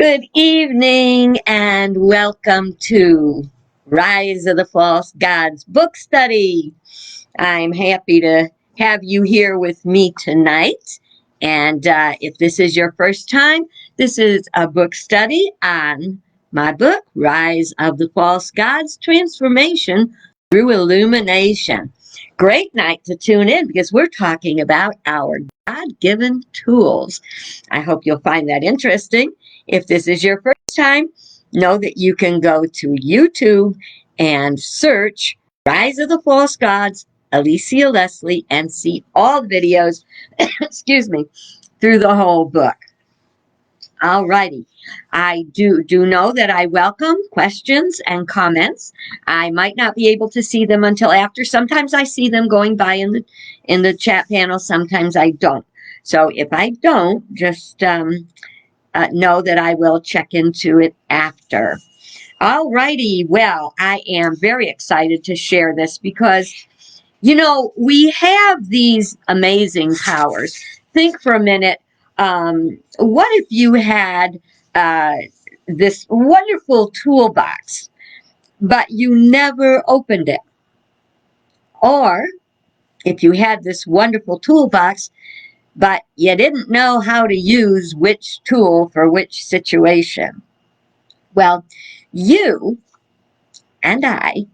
Good evening and welcome to Rise of the False Gods book study. I'm happy to have you here with me tonight. And if this is your first time, this is a book study on my book, Rise of the False Gods, Transformation through Illumination. Great night to tune in because we're talking about our God-given tools. I hope you'll find that interesting. If this is your first time, know that you can go to YouTube and search Rise of the False Gods, Alicia Leslie, and see all the videos, excuse me, through the whole book. Alrighty. I do know that I welcome questions and comments. I might not be able to see them until after. Sometimes I see them going by in the chat panel. Sometimes I don't. So if I don't, just know that I will check into it after. Alrighty. Well, I am very excited to share this because, we have these amazing powers. Think for a minute. What if you had this wonderful toolbox, but you never opened it? Or if you had this wonderful toolbox, but you didn't know how to use which tool for which situation? Well, you and I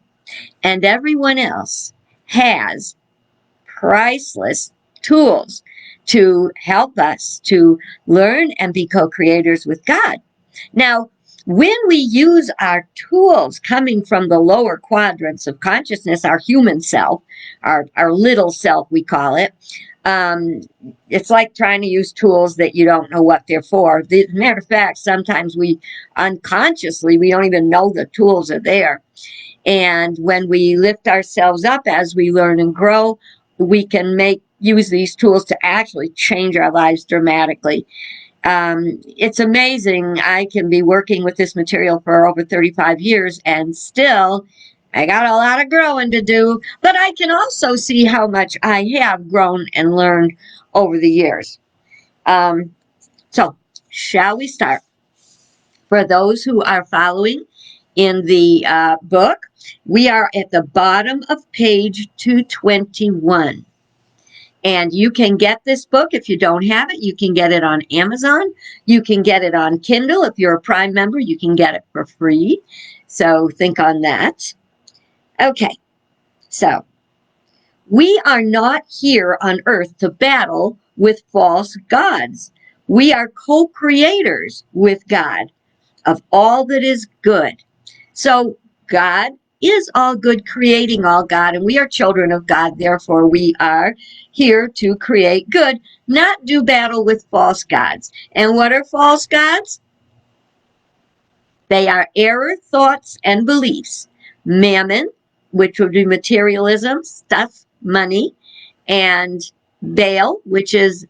and everyone else has priceless tools to help us to learn and be co-creators with God. Now, when we use our tools coming from the lower quadrants of consciousness, our human self, our little self, we call it, it's like trying to use tools that you don't know what they're for. As a matter of fact, sometimes we unconsciously, we don't even know the tools are there. And when we lift ourselves up as we learn and grow, we can use these tools to actually change our lives dramatically. It's amazing. I can be working with this material for over 35 years and still I got a lot of growing to do, but I can also see how much I have grown and learned over the years. So shall we start? For those who are following in the book, we are at the bottom of page 221. And you can get this book if you don't have it. You can get it on Amazon. You can get it on Kindle. If you're a Prime member, you can get it for free. So think on that. Okay, so we are not here on earth to battle with false gods. We are co-creators with God of all that is good. So God is all good, creating all God, and we are children of God. Therefore, we are here to create good, not do battle with false gods. And what are false gods? They are error, thoughts, and beliefs. Mammon, which would be materialism, stuff, money, and Baal, which is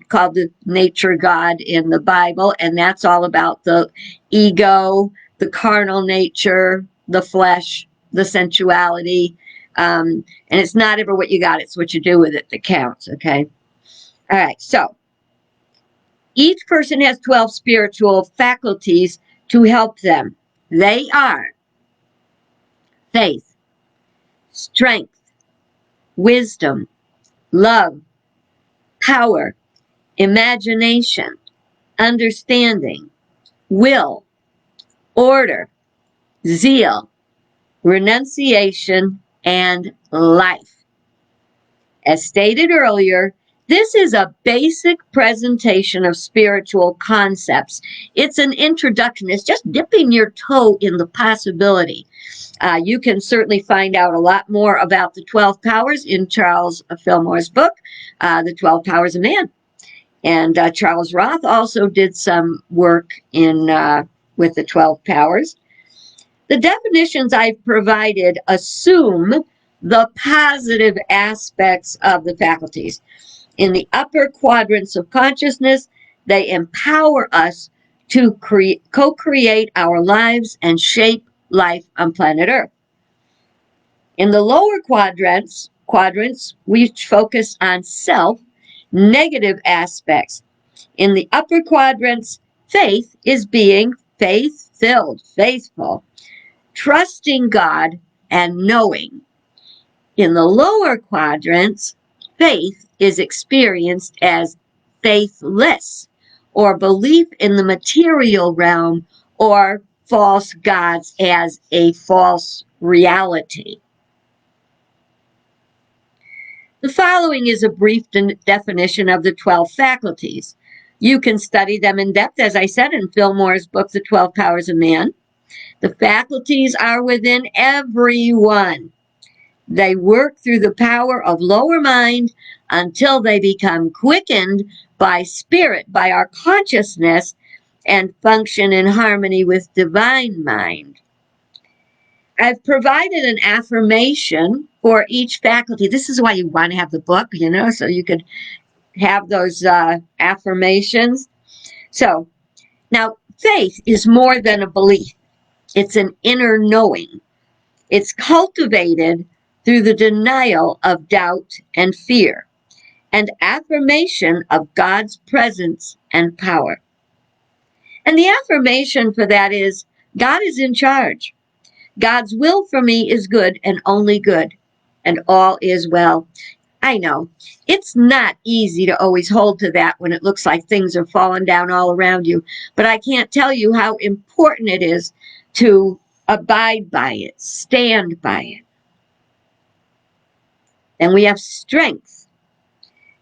called the nature god in the Bible, and that's all about the ego, the carnal nature, the flesh, the sensuality, and it's not ever what you got, it's what you do with it that counts, okay? All right, so each person has 12 spiritual faculties to help them. They are faith, strength, wisdom, love, power, imagination, understanding, will, order, zeal, renunciation, and life. As stated earlier, this is a basic presentation of spiritual concepts. It's an introduction. It's just dipping your toe in the possibility. You can certainly find out a lot more about the 12 powers in Charles Fillmore's book, The 12 Powers of Man. And Charles Roth also did some work with the 12 powers. The definitions I've provided assume the positive aspects of the faculties. In the upper quadrants of consciousness, they empower us to co-create our lives and shape life on planet Earth. In the lower quadrants, we focus on self, negative aspects. In the upper quadrants, Faith is being faith-filled, faithful, trusting God and knowing. In the lower quadrants, faith is experienced as faithless, or belief in the material realm, or false gods as a false reality. The following is a brief definition of the 12 faculties. You can study them in depth, as I said, in Fillmore's book, The 12 Powers of Man. The faculties are within everyone. They work through the power of lower mind until they become quickened by spirit, by our consciousness, and function in harmony with divine mind. I've provided an affirmation for each faculty. This is why you want to have the book, so you could have those affirmations. So, now, faith is more than a belief. It's an inner knowing. It's cultivated through the denial of doubt and fear, and affirmation of God's presence and power. And the affirmation for that is, God is in charge. God's will for me is good and only good, and all is well. I know, it's not easy to always hold to that when it looks like things are falling down all around you, but I can't tell you how important it is to abide by it, stand by it. And we have strength.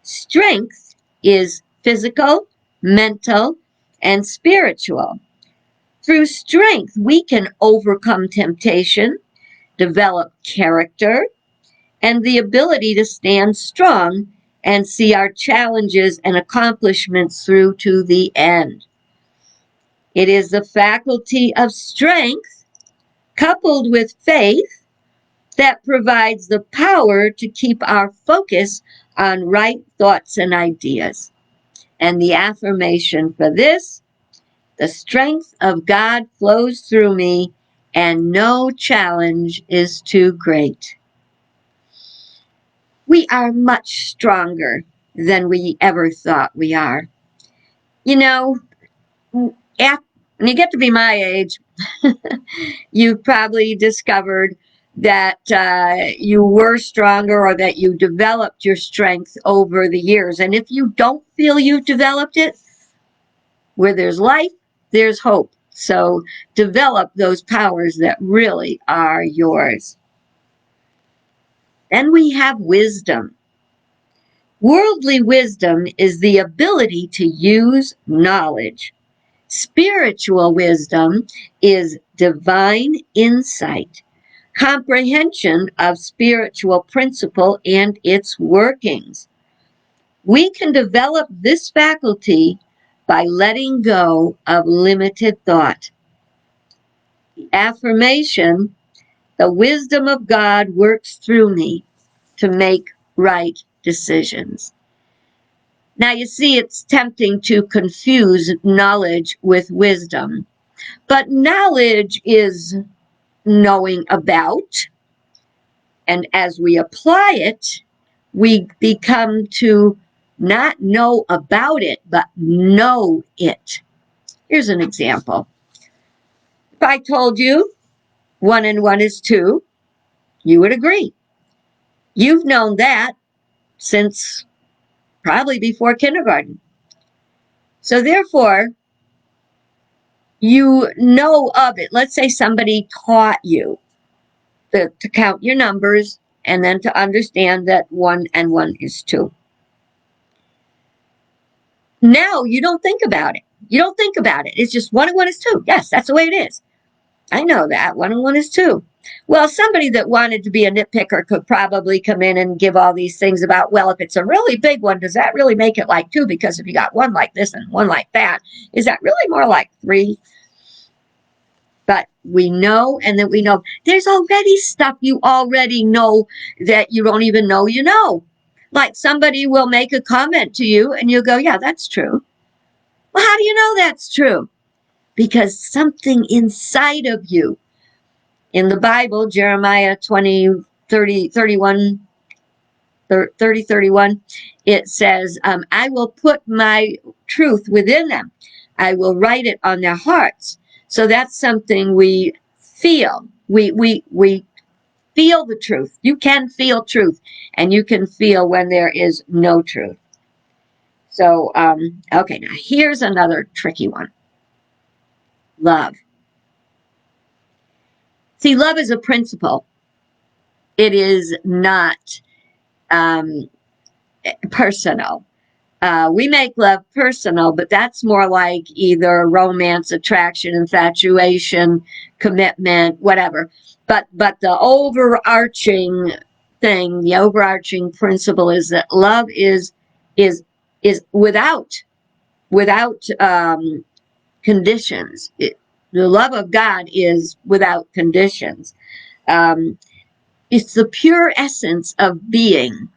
Strength is physical, mental, and spiritual. Through strength, we can overcome temptation, develop character, and the ability to stand strong and see our challenges and accomplishments through to the end. It is the faculty of strength, coupled with faith, that provides the power to keep our focus on right thoughts and ideas. And the affirmation for this, the strength of God flows through me, and no challenge is too great. We are much stronger than we ever thought we are. When you get to be my age, you've probably discovered that you were stronger, or that you developed your strength over the years. And if you don't feel you developed it, where there's life, there's hope. So develop those powers that really are yours. Then we have wisdom. Worldly wisdom is the ability to use knowledge. Spiritual wisdom is divine insight, comprehension of spiritual principle and its workings. We can develop this faculty by letting go of limited thought. The affirmation, the wisdom of God works through me to make right decisions. Now, you see, it's tempting to confuse knowledge with wisdom, but knowledge is knowing about, and as we apply it, we become to not know about it, but know it. Here's an example. If I told you 1 and 1 is 2, you would agree. You've known that since probably before kindergarten. So therefore, you know of it. Let's say somebody taught you to count your numbers and then to understand that 1 and 1 is 2. Now you don't think about it. You don't think about it. It's just 1 and 1 is 2. Yes, that's the way it is. I know that. 1 and 1 is 2. Well, somebody that wanted to be a nitpicker could probably come in and give all these things about, well, if it's a really big one, does that really make it like 2? Because if you got 1 like this and 1 like that, is that really more like 3? But we know, and that we know there's already stuff you already know that you don't even know you know. Like somebody will make a comment to you and you'll go, yeah, that's true. Well, how do you know that's true? Because something inside of you, in the Bible, Jeremiah 30:31, it says, I will put my truth within them. I will write it on their hearts. So that's something we feel. We feel the truth. You can feel truth, and you can feel when there is no truth. So, okay, now here's another tricky one. Love. See, love is a principle. It is not personal. We make love personal, but that's more like either romance, attraction, infatuation, commitment, whatever. But the overarching thing, the overarching principle is that love is without conditions. The love of God is without conditions. It's the pure essence of being.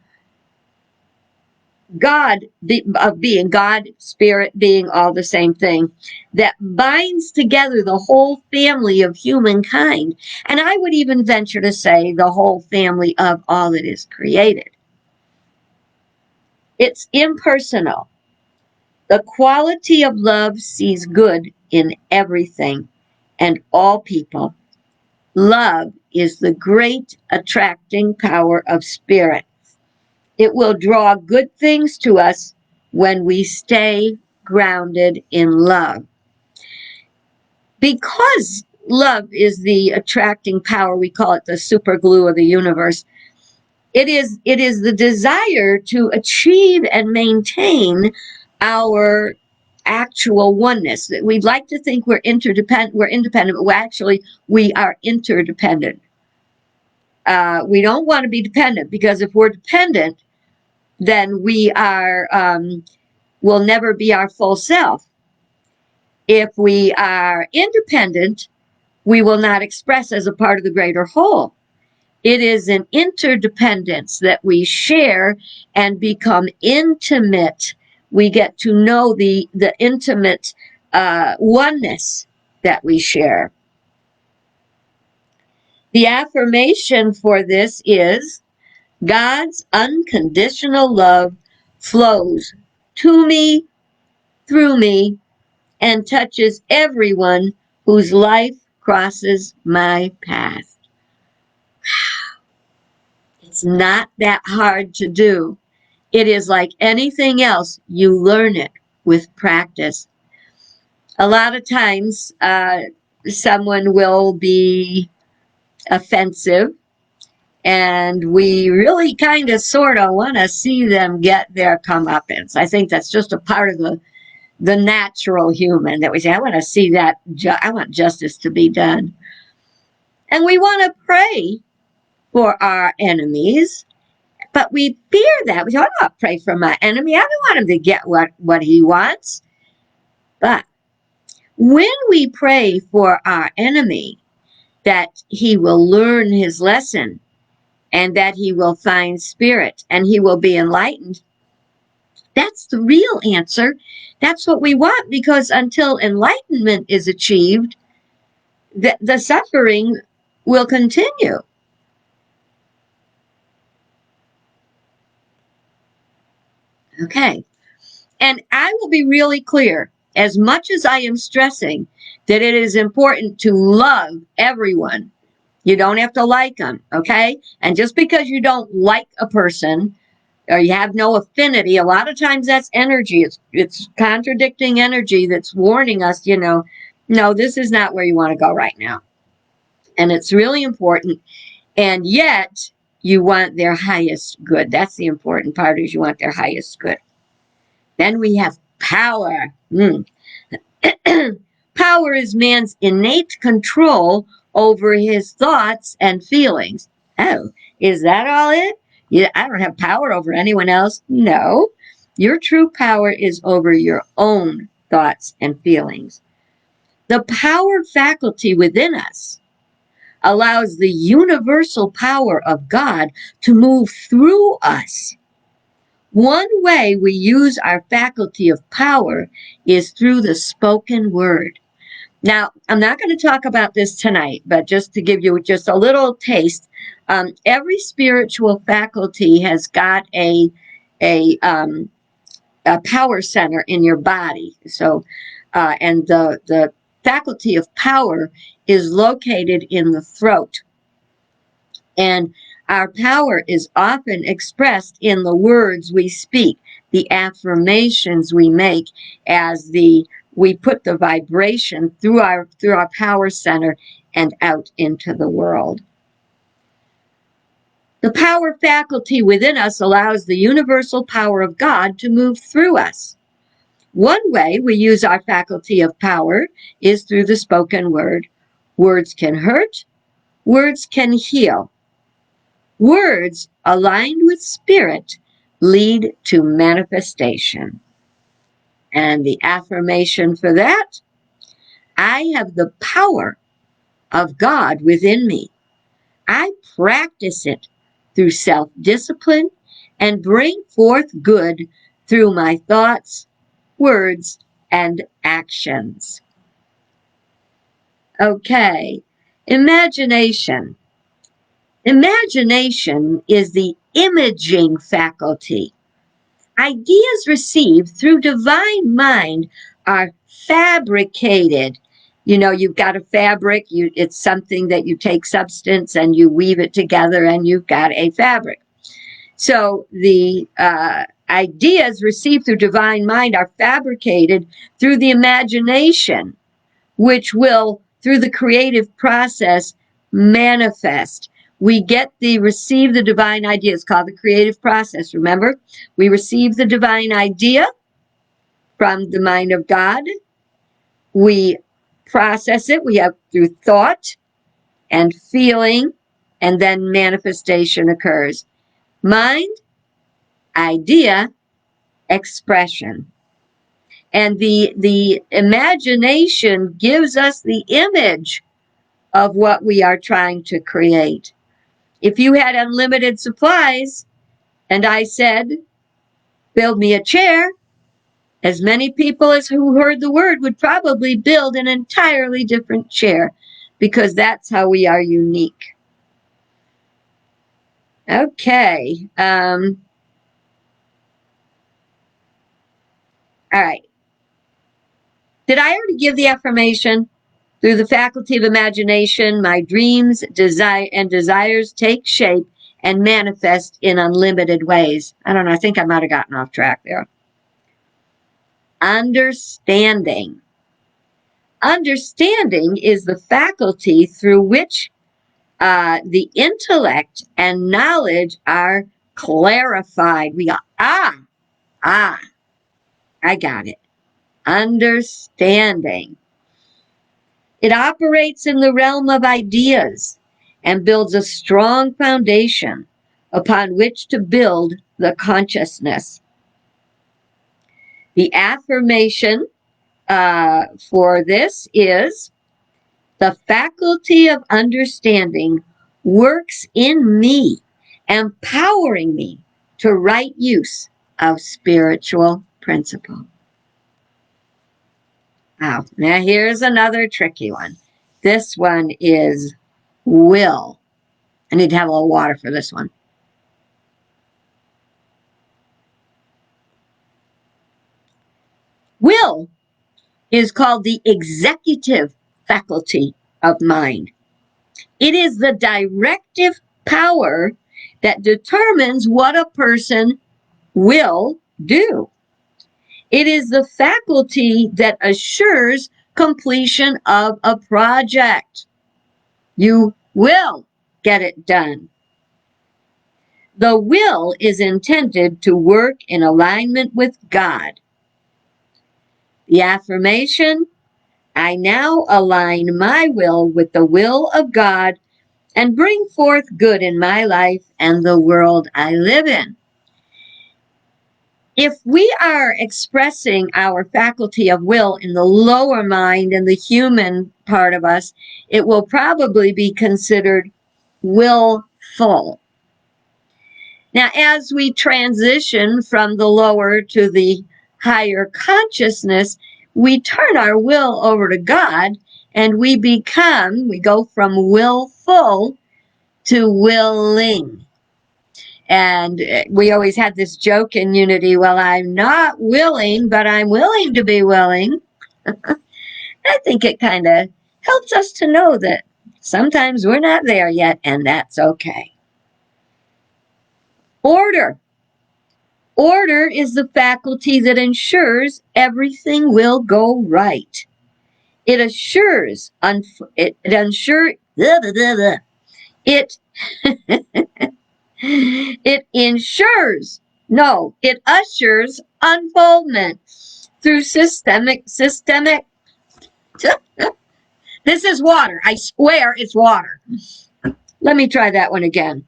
God, of being, God, spirit, being, all the same thing, that binds together the whole family of humankind. And I would even venture to say the whole family of all that is created. It's impersonal. The quality of love sees good in everything and all people. Love is the great attracting power of spirit. It will draw good things to us when we stay grounded in love. Because love is the attracting power, we call it the super glue of the universe. It is the desire to achieve and maintain our actual oneness. We'd like to think we're independent, but actually we are interdependent. We don't want to be dependent, because if we're dependent, then we are will never be our full self. If we are independent, we will not express as a part of the greater whole. It is an interdependence that we share and become intimate. We get to know the intimate oneness that we share. The affirmation for this is, God's unconditional love flows to me, through me, and touches everyone whose life crosses my path. It's not that hard to do. It is like anything else. You learn it with practice. A lot of times, someone will be offensive, and we really kind of sort of want to see them get their comeuppance. I think that's just a part of the natural human, that we say, I want to see that, I want justice to be done. And we want to pray for our enemies, but we fear that. We say, I don't want to pray for my enemy. I don't want him to get what he wants. But when we pray for our enemy, that he will learn his lesson, and that he will find spirit, and he will be enlightened, that's the real answer. That's what we want, because until enlightenment is achieved, the suffering will continue. Okay. And I will be really clear, as much as I am stressing that it is important to love everyone, you don't have to like them, okay? And just because you don't like a person, or you have no affinity, a lot of times that's energy. It's contradicting energy that's warning us, no, this is not where you want to go right now. And it's really important. And yet, you want their highest good. That's the important part, is you want their highest good. Then we have power. Power is man's innate control over his thoughts and feelings. Oh, is that all it? Yeah, I don't have power over anyone else. No, your true power is over your own thoughts and feelings. The power faculty within us allows the universal power of God to move through us. One way we use our faculty of power is through the spoken word. Now, I'm not going to talk about this tonight, but just to give you just a little taste, every spiritual faculty has got a power center in your body. So and the faculty of power is located in the throat. And our power is often expressed in the words we speak, the affirmations we make, as we put the vibration through our power center and out into the world. The power faculty within us allows the universal power of God to move through us. One way we use our faculty of power is through the spoken word. Words can hurt, words can heal. Words aligned with spirit lead to manifestation. And the affirmation for that, I have the power of God within me. I practice it through self-discipline and bring forth good through my thoughts, words, and actions. Okay, imagination. Imagination is the imaging faculty. Ideas received through divine mind are fabricated. You know, you've got a fabric, it's something that you take substance and you weave it together and you've got a fabric. So the ideas received through divine mind are fabricated through the imagination, which will, through the creative process, manifest. We receive the divine idea. It's called the creative process. Remember, we receive the divine idea from the mind of God. We process it. We have through thought and feeling, and then manifestation occurs. Mind, idea, expression. And the imagination gives us the image of what we are trying to create. If you had unlimited supplies and I said, build me a chair, as many people as who heard the word would probably build an entirely different chair, because that's how we are unique. Okay. All right. Did I already give the affirmation? Through the faculty of imagination, my dreams, desires take shape and manifest in unlimited ways. I don't know. I think I might have gotten off track there. Understanding. Understanding is the faculty through which the intellect and knowledge are clarified. We go, I got it. Understanding. It operates in the realm of ideas and builds a strong foundation upon which to build the consciousness. The affirmation for this is, the faculty of understanding works in me, empowering me to right use of spiritual principle. Now here's another tricky one. This one is will. I need to have a little water for this one. Will is called the executive faculty of mind. It is the directive power that determines what a person will do. It is the faculty that assures completion of a project. You will get it done. The will is intended to work in alignment with God. The affirmation, I now align my will with the will of God and bring forth good in my life and the world I live in. If we are expressing our faculty of will in the lower mind and the human part of us, it will probably be considered willful. Now, as we transition from the lower to the higher consciousness, we turn our will over to God and we go from willful to willing. And we always had this joke in Unity, well, I'm not willing, but I'm willing to be willing. I think it kind of helps us to know that sometimes we're not there yet, and that's okay. Order. Order is the faculty that ensures everything will go right. It assures, it ensures, it, it ensures, no, it ushers unfoldment through systemic, this is water. I swear it's water. Let me try that one again.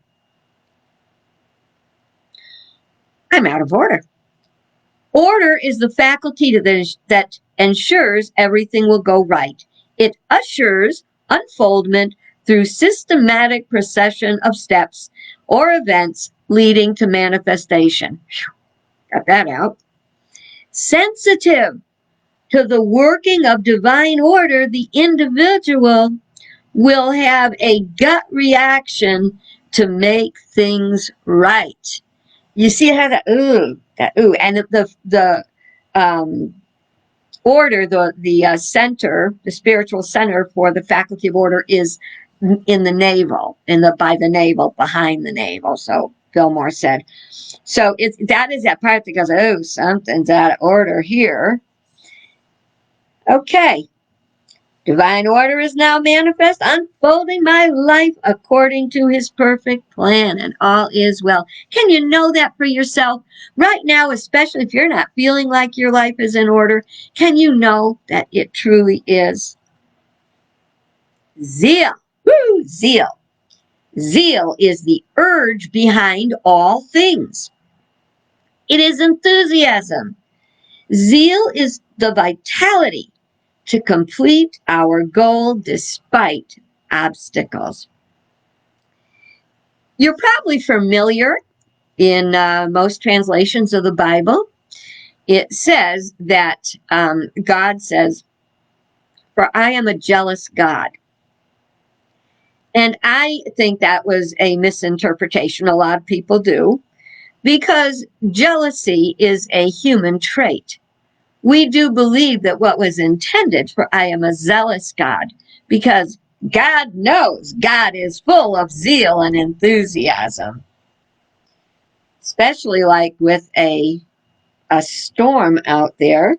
I'm out of order. Order is the faculty that ensures everything will go right. It ushers unfoldment through systematic procession of steps or events leading to manifestation. Got that out. Sensitive to the working of divine order, the individual will have a gut reaction to make things right. You see how that ooh, and the order, the center, the spiritual center for the faculty of order is in the navel, by the navel, behind the navel. So Fillmore said. So that is that part that goes, oh, something's out of order here. Okay. Divine order is now manifest, unfolding my life according to his perfect plan, and all is well. Can you know that for yourself? Right now, especially if you're not feeling like your life is in order, can you know that it truly is? Zeal. Woo, zeal. Zeal is the urge behind all things. It is enthusiasm. Zeal is the vitality to complete our goal despite obstacles. You're probably familiar in most translations of the Bible. It says that God says, "For I am a jealous God." And I think that was a misinterpretation. A lot of people do, because jealousy is a human trait. We do believe that what was intended for I am a zealous God, because God knows God is full of zeal and enthusiasm. Especially like with a storm out there.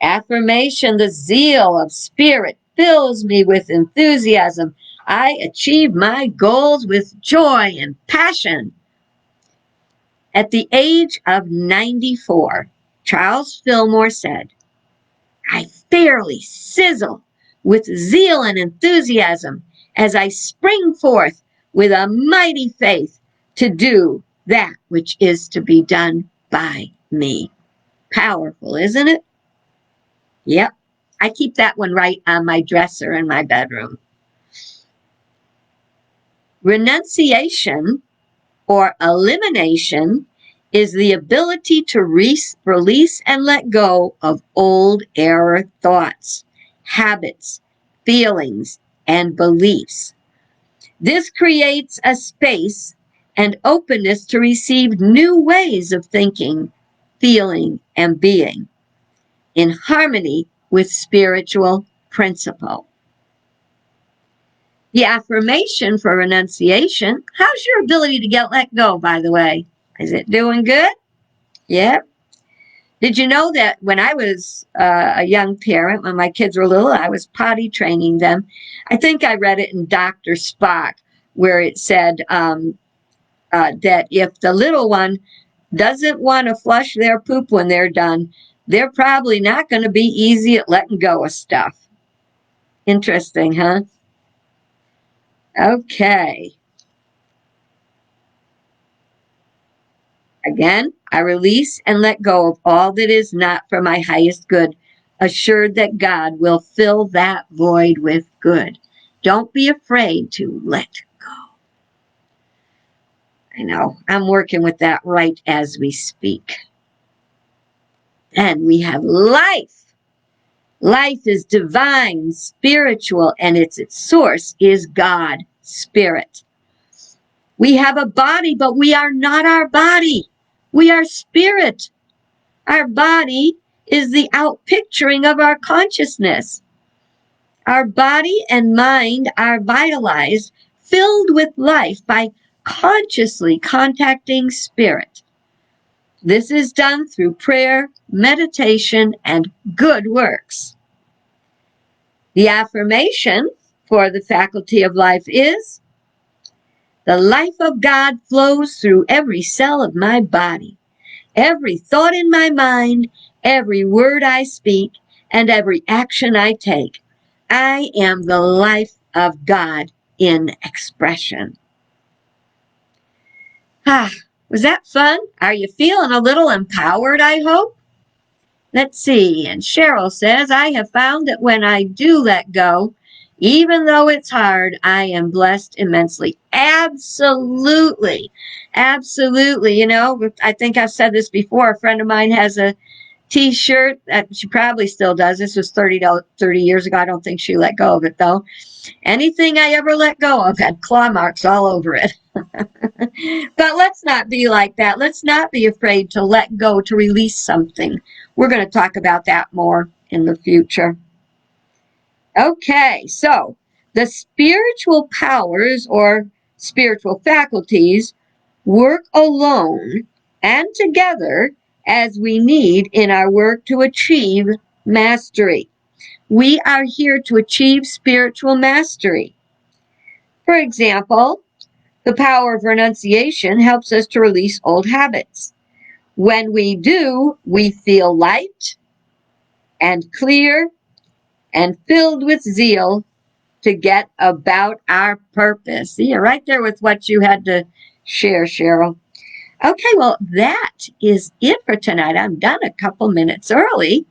Affirmation, the zeal of spirit fills me with enthusiasm. I achieve my goals with joy and passion. At the age of 94, Charles Fillmore said, I fairly sizzle with zeal and enthusiasm as I spring forth with a mighty faith to do that which is to be done by me. Powerful, isn't it? Yep. I keep that one right on my dresser in my bedroom. Renunciation or elimination is the ability to release and let go of old error thoughts, habits, feelings, and beliefs. This creates a space and openness to receive new ways of thinking, feeling, and being in harmony with spiritual principle. The affirmation for renunciation, how's your ability to let go, by the way? Is it doing good? Yeah. Did you know that when I was a young parent, when my kids were little, I was potty training them. I think I read it in Dr. Spock, where it said that if the little one doesn't want to flush their poop when they're done, they're probably not going to be easy at letting go of stuff. Interesting, huh? Okay. Again, I release and let go of all that is not for my highest good, assured that God will fill that void with good. Don't be afraid to let go. I know, I'm working with that right as we speak. Then we have life. Life is divine, spiritual, and its source is God, Spirit. We have a body, but we are not our body. We are spirit. Our body is the outpicturing of our consciousness. Our body and mind are vitalized, filled with life by consciously contacting spirit. This is done through prayer, meditation, and good works. The affirmation for the faculty of life is, the life of God flows through every cell of my body, every thought in my mind, every word I speak, and every action I take. I am the life of God in expression. Was that fun? Are you feeling a little empowered, I hope? Let's see. And Cheryl says, I have found that when I do let go, even though it's hard, I am blessed immensely. Absolutely. Absolutely. You know, I think I've said this before. A friend of mine has a T-shirt that she probably still does. This was 30 years ago. I don't think she let go of it, though. Anything I ever let go of had claw marks all over it. But let's not be like that. Let's not be afraid to let go, to release something. We're going to talk about that more in the future. Okay, so the spiritual powers or spiritual faculties work alone and together as we need in our work to achieve mastery. We are here to achieve spiritual mastery. For example, the power of renunciation helps us to release old habits. When we do, we feel light and clear and filled with zeal to get about our purpose. See, you're right there with what you had to share, Cheryl. Okay, well, that is it for tonight. I'm done a couple minutes early,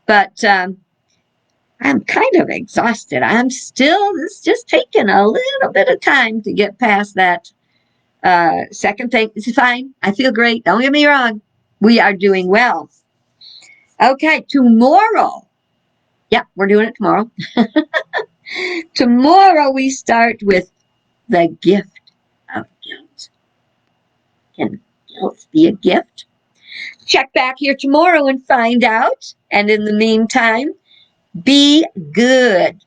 but I'm kind of exhausted. It's just taking a little bit of time to get past that second thing. It's fine. I feel great. Don't get me wrong. We are doing well. Okay, tomorrow. Yep, we're doing it tomorrow. Tomorrow we start with the gift of guilt. Can guilt be a gift? Check back here tomorrow and find out. And in the meantime, be good.